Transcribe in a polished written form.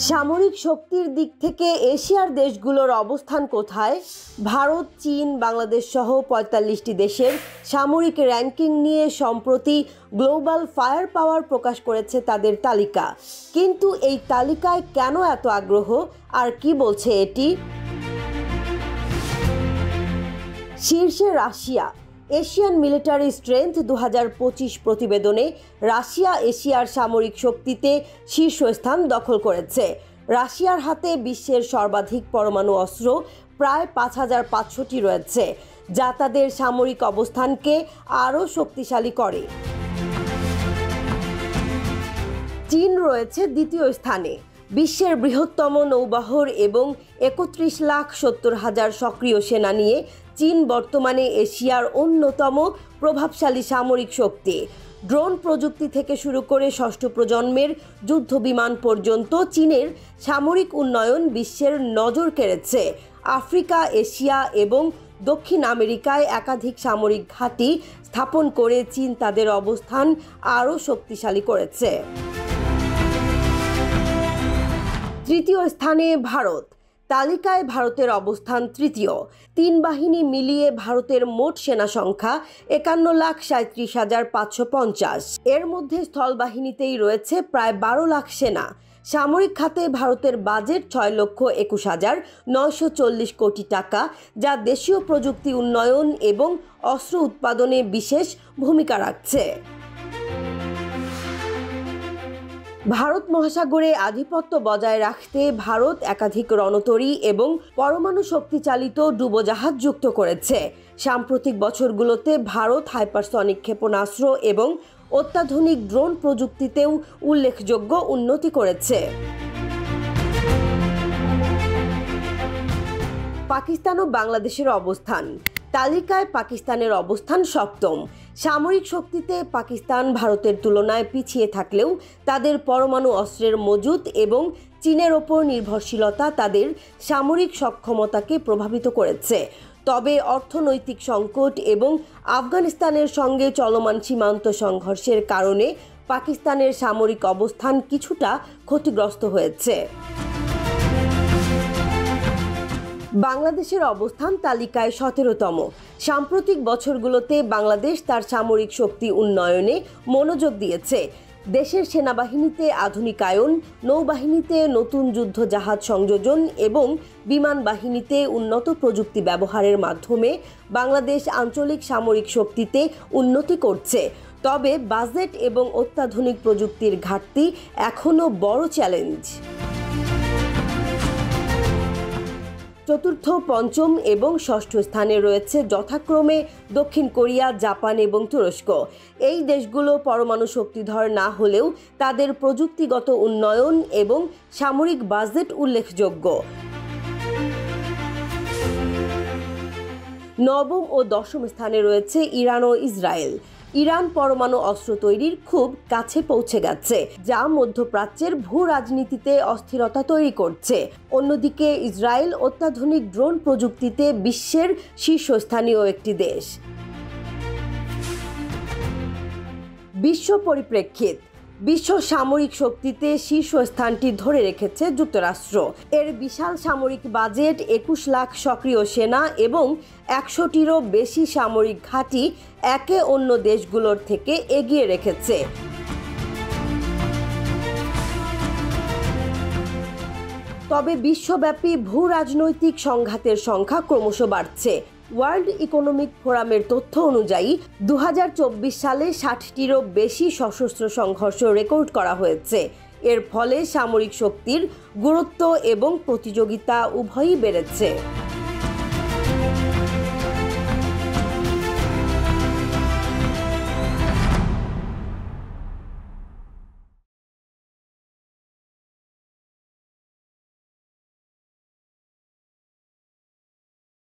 সামরিক শক্তির দিক থেকে এশিয়ার দেশগুলোর অবস্থান কোথায়? ভারত, চীন, বাংলাদেশ সহ ৪৫টি দেশের সামরিক র্যাঙ্কিং নিয়ে সম্প্রতি গ্লোবাল ফায়ার পাওয়ার প্রকাশ করেছে তাদের তালিকা। কিন্তু এই তালিকায় কেন এত আগ্রহ আর কি বলছে এটি? শীর্ষে রাশিয়া। এশিয়ান মিলিটারি স্ট্রেংথ ২০২৫ প্রতিবেদনে রাশিয়া এশিয়ার সামরিক শক্তিতে শীর্ষস্থান দখল করেছে। রাশিয়ার হাতে বিশ্বের সর্বাধিক পরমাণু অস্ত্র প্রায় ৫,৫০০টি রয়েছে, যা তাদের সামরিক অবস্থানকে আরও শক্তিশালী করে। চীন রয়েছে দ্বিতীয় স্থানে। বিশ্বের বৃহত্তম নৌবহর এবং ৩১,৭০,০০০ সক্রিয় সেনা নিয়ে চীন বর্তমানে এশিয়ার অন্যতম প্রভাবশালী সামরিক শক্তি। ড্রোন প্রযুক্তি থেকে শুরু করে ষষ্ঠ প্রজন্মের যুদ্ধবিমান পর্যন্ত চীনের সামরিক উন্নয়ন বিশ্বের নজর কেড়েছে। আফ্রিকা, এশিয়া এবং দক্ষিণ আমেরিকায় একাধিক সামরিক ঘাঁটি স্থাপন করে চীন তাদের অবস্থান আরও শক্তিশালী করেছে। তৃতীয় স্থানে ভারত। তালিকায় ভারতের অবস্থান তৃতীয়। ৩ বাহিনী মিলিয়ে ভারতের মোট সেনা সংখ্যা ৫১,৩৭,৫৫০। এর মধ্যে স্থলবাহিনীতেই রয়েছে প্রায় ১২ লাখ সেনা। সামরিক খাতে ভারতের বাজেট ৬,২১,৯৪০ কোটি টাকা, যা দেশীয় প্রযুক্তি উন্নয়ন এবং অস্ত্র উৎপাদনে বিশেষ ভূমিকা রাখছে। ভারত মহাসাগরে আধিপত্য বজায় রাখতে ভারত একাধিক রণতরী এবং পরমাণু শক্তিচালিত ডুবোজাহাজ যুক্ত করেছে। সাম্প্রতিক বছরগুলোতে ভারত হাইপারসনিক ক্ষেপণাস্ত্র এবং অত্যাধুনিক ড্রোন প্রযুক্তিতেও উল্লেখযোগ্য উন্নতি করেছে। পাকিস্তান ও বাংলাদেশের অবস্থান। তালিকায় পাকিস্তানের অবস্থান সপ্তম। সামরিক শক্তিতে পাকিস্তান ভারতের তুলনায় পিছিয়ে থাকলেও তাদের পরমাণু অস্ত্রের মজুত এবং চীনের ওপর নির্ভরশীলতা তাদের সামরিক সক্ষমতাকে প্রভাবিত করেছে। তবে অর্থনৈতিক সংকট এবং আফগানিস্তানের সঙ্গে চলমান সীমান্ত সংঘর্ষের কারণে পাকিস্তানের সামরিক অবস্থান কিছুটা ক্ষতিগ্রস্ত হয়েছে। বাংলাদেশের অবস্থান তালিকায় ১৭তম। সাম্প্রতিক বছরগুলোতে বাংলাদেশ তার সামরিক শক্তি উন্নয়নে মনোযোগ দিয়েছে। দেশের সেনাবাহিনীতে আধুনিকায়ন, নৌবাহিনীতে নতুন যুদ্ধ জাহাজ সংযোজন এবং বিমান বাহিনীতে উন্নত প্রযুক্তি ব্যবহারের মাধ্যমে বাংলাদেশ আঞ্চলিক সামরিক শক্তিতে উন্নতি করছে। তবে বাজেট এবং অত্যাধুনিক প্রযুক্তির ঘাটতি এখনও বড় চ্যালেঞ্জ। চতুর্থ, পঞ্চম এবং ষষ্ঠ স্থানে রয়েছে যথাক্রমে দক্ষিণ কোরিয়া, জাপান এবং তুরস্ক। এই দেশগুলো পরমাণু শক্তিধর না হলেও তাদের প্রযুক্তিগত উন্নয়ন এবং সামরিক বাজেট উল্লেখযোগ্য। নবম ও দশম স্থানে রয়েছে ইরান ও ইসরায়েল। ইরান পরমাণু অস্ত্র তৈরির খুব কাছে পৌঁছে গেছে, যা মধ্যপ্রাচ্যের ভূ রাজনীতিতে অস্থিরতা তৈরি করছে। অন্যদিকে ইসরায়েল অত্যাধুনিক ড্রোন প্রযুক্তিতে বিশ্বের শীর্ষস্থানীয় একটি দেশ। বিশ্ব পরিপ্রেক্ষিত। বিশ্ব সামরিক শক্তিতে শীর্ষস্থানটি ধরে রেখেছে যুক্তরাষ্ট্র। এর বিশাল সামরিক বাজেট, ২১ লাখ সক্রিয় সেনা এবং ১০০টিরও বেশি সামরিক ঘাঁটি একে অন্য দেশগুলোর থেকে এগিয়ে রেখেছে। তবে বিশ্বব্যাপী ভূ রাজনৈতিক সংঘাতের সংখ্যা ক্রমশ বাড়ছে। ওয়ার্ল্ড ইকোনমিক ফোরামের তথ্য অনুযায়ী ২০২৪ সালে ৬০টিরও বেশি সশস্ত্র সংঘর্ষ রেকর্ড করা হয়েছে। এর ফলে সামরিক শক্তির গুরুত্ব এবং প্রতিযোগিতা উভয়ই বেড়েছে।